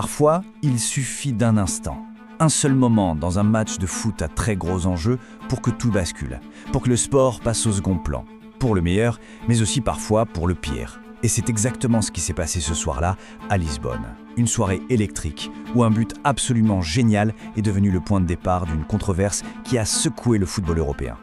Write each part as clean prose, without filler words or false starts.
Parfois, il suffit d'un instant, un seul moment dans un match de foot à très gros enjeux pour que tout bascule, pour que le sport passe au second plan, pour le meilleur, mais aussi parfois pour le pire. Et c'est exactement ce qui s'est passé ce soir-là à Lisbonne. Une soirée électrique où un but absolument génial est devenu le point de départ d'une controverse qui a secoué le football européen.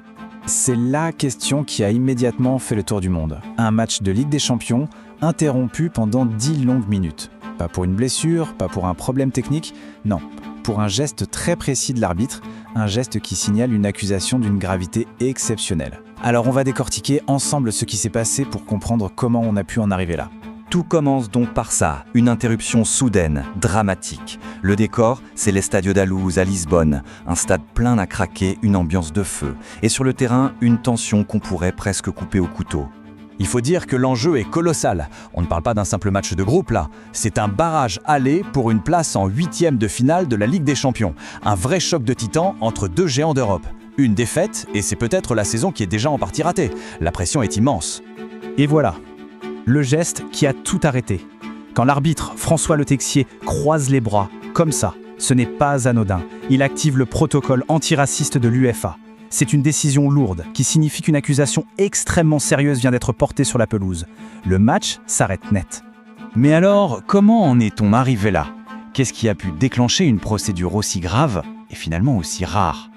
C'est la question qui a immédiatement fait le tour du monde. Un match de Ligue des Champions interrompu pendant 10 longues minutes. Pas pour une blessure, pas pour un problème technique, non, pour un geste très précis de l'arbitre, un geste qui signale une accusation d'une gravité exceptionnelle. Alors on va décortiquer ensemble ce qui s'est passé pour comprendre comment on a pu en arriver là. Tout commence donc par ça, une interruption soudaine, dramatique. Le décor, c'est l'Estadio da Luz à Lisbonne, un stade plein à craquer, une ambiance de feu. Et sur le terrain, une tension qu'on pourrait presque couper au couteau. Il faut dire que l'enjeu est colossal. On ne parle pas d'un simple match de groupe là. C'est un barrage aller pour une place en 8e de finale de la Ligue des Champions. Un vrai choc de titans entre deux géants d'Europe. Une défaite, et c'est peut-être la saison qui est déjà en partie ratée. La pression est immense. Et voilà, le geste qui a tout arrêté. Quand l'arbitre François Le Texier croise les bras, comme ça, ce n'est pas anodin. Il active le protocole antiraciste de l'UEFA. C'est une décision lourde qui signifie qu'une accusation extrêmement sérieuse vient d'être portée sur la pelouse. Le match s'arrête net. Mais alors, comment en est-on arrivé là? Qu'est-ce qui a pu déclencher une procédure aussi grave et finalement aussi rare?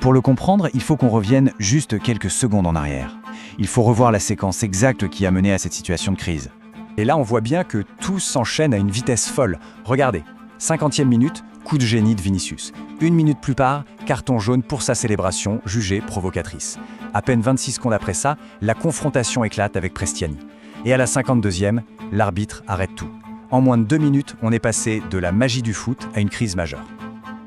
Pour le comprendre, il faut qu'on revienne juste quelques secondes en arrière. Il faut revoir la séquence exacte qui a mené à cette situation de crise. Et là, on voit bien que tout s'enchaîne à une vitesse folle. Regardez, 50e minute, coup de génie de Vinicius. 1 minute plus tard, carton jaune pour sa célébration, jugée provocatrice. À peine 26 secondes après ça, la confrontation éclate avec Prestiani. Et à la 52e, l'arbitre arrête tout. En moins de 2 minutes, on est passé de la magie du foot à une crise majeure.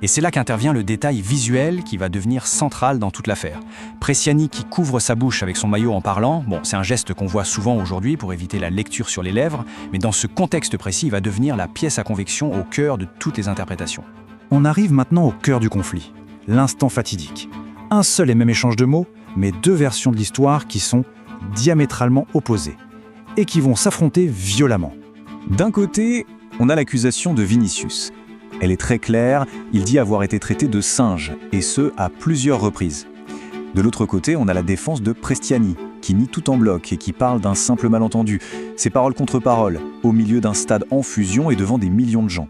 Et c'est là qu'intervient le détail visuel qui va devenir central dans toute l'affaire. Prestiani qui couvre sa bouche avec son maillot en parlant, c'est un geste qu'on voit souvent aujourd'hui pour éviter la lecture sur les lèvres, mais dans ce contexte précis, il va devenir la pièce à conviction au cœur de toutes les interprétations. On arrive maintenant au cœur du conflit, l'instant fatidique. Un seul et même échange de mots, mais deux versions de l'histoire qui sont diamétralement opposées et qui vont s'affronter violemment. D'un côté, on a l'accusation de Vinicius. Elle est très claire, il dit avoir été traité de singe, et ce, à plusieurs reprises. De l'autre côté, on a la défense de Prestiani, qui nie tout en bloc et qui parle d'un simple malentendu. C'est parole contre parole, au milieu d'un stade en fusion et devant des millions de gens.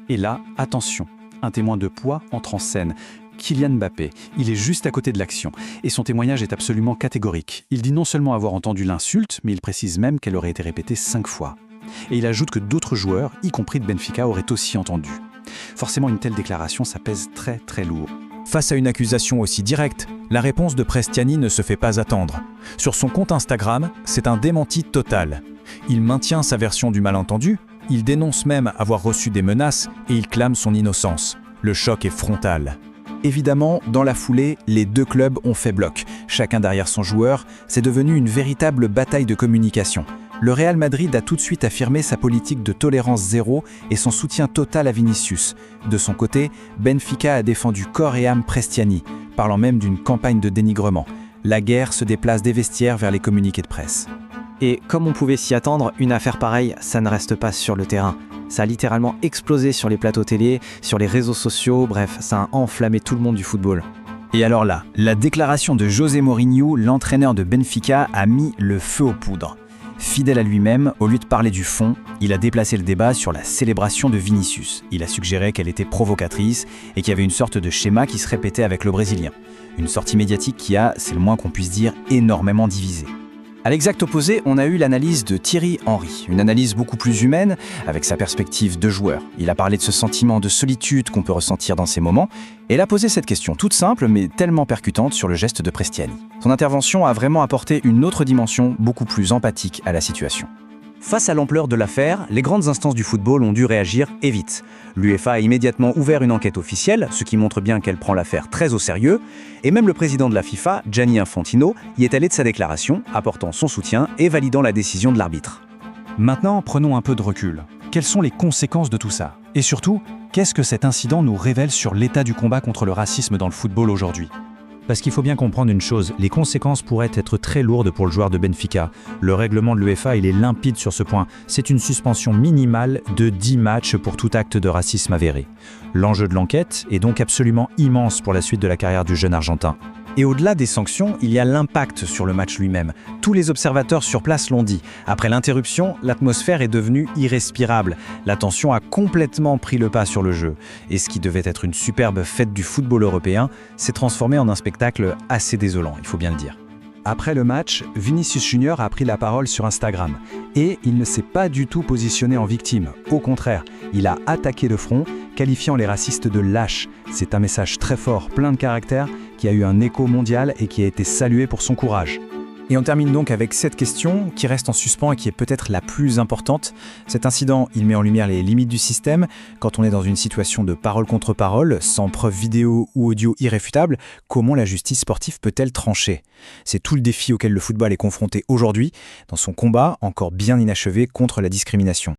Et là, attention, un témoin de poids entre en scène. Kylian Mbappé, il est juste à côté de l'action, et son témoignage est absolument catégorique. Il dit non seulement avoir entendu l'insulte, mais il précise même qu'elle aurait été répétée 5 fois. Et il ajoute que d'autres joueurs, y compris de Benfica, auraient aussi entendu. Forcément, une telle déclaration, ça pèse très très lourd. Face à une accusation aussi directe, la réponse de Prestiani ne se fait pas attendre. Sur son compte Instagram, c'est un démenti total. Il maintient sa version du malentendu, il dénonce même avoir reçu des menaces et il clame son innocence. Le choc est frontal. Évidemment, dans la foulée, les deux clubs ont fait bloc. Chacun derrière son joueur, c'est devenu une véritable bataille de communication. Le Real Madrid a tout de suite affirmé sa politique de tolérance zéro et son soutien total à Vinicius. De son côté, Benfica a défendu corps et âme Prestiani, parlant même d'une campagne de dénigrement. La guerre se déplace des vestiaires vers les communiqués de presse. Et comme on pouvait s'y attendre, une affaire pareille, ça ne reste pas sur le terrain. Ça a littéralement explosé sur les plateaux télé, sur les réseaux sociaux, bref, ça a enflammé tout le monde du football. Et alors là, la déclaration de José Mourinho, l'entraîneur de Benfica, a mis le feu aux poudres. Fidèle à lui-même, au lieu de parler du fond, il a déplacé le débat sur la célébration de Vinicius. Il a suggéré qu'elle était provocatrice et qu'il y avait une sorte de schéma qui se répétait avec le Brésilien. Une sortie médiatique qui a, c'est le moins qu'on puisse dire, énormément divisé. À l'exact opposé, on a eu l'analyse de Thierry Henry, une analyse beaucoup plus humaine, avec sa perspective de joueur. Il a parlé de ce sentiment de solitude qu'on peut ressentir dans ces moments, et il a posé cette question toute simple, mais tellement percutante sur le geste de Prestiani. Son intervention a vraiment apporté une autre dimension, beaucoup plus empathique à la situation. Face à l'ampleur de l'affaire, les grandes instances du football ont dû réagir et vite. L'UEFA a immédiatement ouvert une enquête officielle, ce qui montre bien qu'elle prend l'affaire très au sérieux, et même le président de la FIFA, Gianni Infantino, y est allé de sa déclaration, apportant son soutien et validant la décision de l'arbitre. Maintenant, prenons un peu de recul. Quelles sont les conséquences de tout ça? Et surtout, qu'est-ce que cet incident nous révèle sur l'état du combat contre le racisme dans le football aujourd'hui? Parce qu'il faut bien comprendre une chose, les conséquences pourraient être très lourdes pour le joueur de Benfica. Le règlement de l'UEFA, il est limpide sur ce point. C'est une suspension minimale de 10 matchs pour tout acte de racisme avéré. L'enjeu de l'enquête est donc absolument immense pour la suite de la carrière du jeune Argentin. Et au-delà des sanctions, il y a l'impact sur le match lui-même. Tous les observateurs sur place l'ont dit. Après l'interruption, l'atmosphère est devenue irrespirable. La tension a complètement pris le pas sur le jeu. Et ce qui devait être une superbe fête du football européen s'est transformé en un spectacle assez désolant, il faut bien le dire. Après le match, Vinicius Junior a pris la parole sur Instagram. Et il ne s'est pas du tout positionné en victime. Au contraire, il a attaqué de front, qualifiant les racistes de lâches. C'est un message très fort, plein de caractère, qui a eu un écho mondial et qui a été salué pour son courage. Et on termine donc avec cette question qui reste en suspens et qui est peut-être la plus importante. Cet incident, il met en lumière les limites du système. Quand on est dans une situation de parole contre parole, sans preuve vidéo ou audio irréfutable, comment la justice sportive peut-elle trancher ? C'est tout le défi auquel le football est confronté aujourd'hui, dans son combat encore bien inachevé contre la discrimination.